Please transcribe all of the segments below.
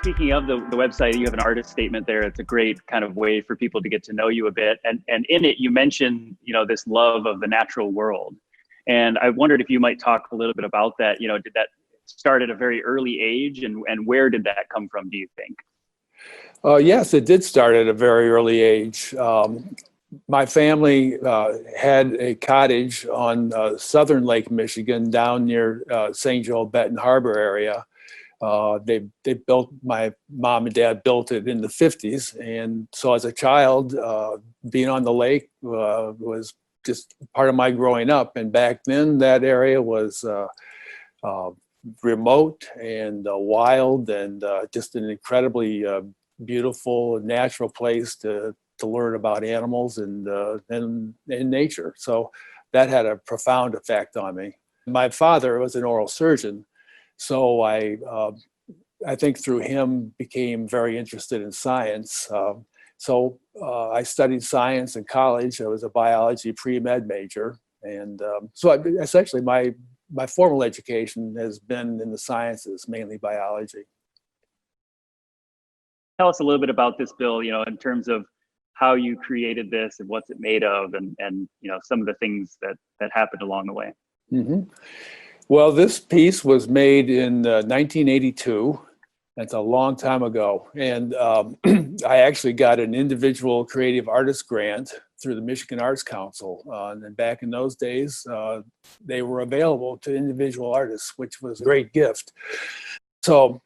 Speaking of the website, you have an artist statement there. It's a great kind of way for people to get to know you a bit. And in it, you mention, this love of the natural world. And I wondered if you might talk a little bit about that. Did that start at a very early age, and where did that come from, do you think? Yes, it did start at a very early age. My family had a cottage on southern Lake Michigan down near St. Joe Benton Harbor area. They built, my mom and dad built it in the 50s. And so as a child, being on the lake was just part of my growing up. And back then that area was remote and wild and just an incredibly beautiful natural place to learn about animals and nature. So that had a profound effect on me. My father was an oral surgeon. So I think through him became very interested in science. So I studied science in college. I was a biology pre-med major. And essentially my formal education has been in the sciences, mainly biology. Tell us a little bit about this, Bill, in terms of how you created this and what's it made of, and some of the things that happened along the way. Mm-hmm. Well, this piece was made in 1982. That's a long time ago. And I actually got an individual creative artist grant through the Michigan Arts Council. And back in those days, they were available to individual artists, which was a great gift. So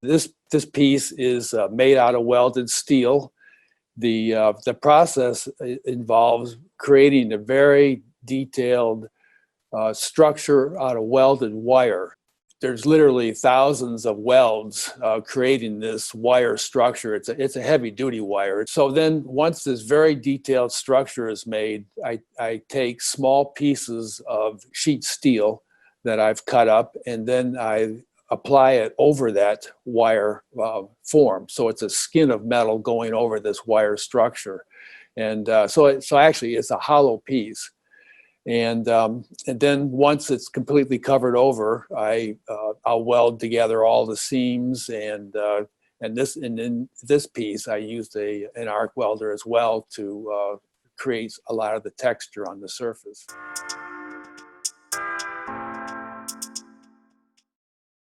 this piece is made out of welded steel. The process involves creating a very detailed structure out of welded wire. There's literally thousands of welds creating this wire structure. It's a heavy duty wire. So then once this very detailed structure is made, I take small pieces of sheet steel that I've cut up, and then I apply it over that wire form. So it's a skin of metal going over this wire structure. And so actually it's a hollow piece. And then once it's completely covered over, I'll weld together all the seams, and in this piece I used an arc welder as well to create a lot of the texture on the surface.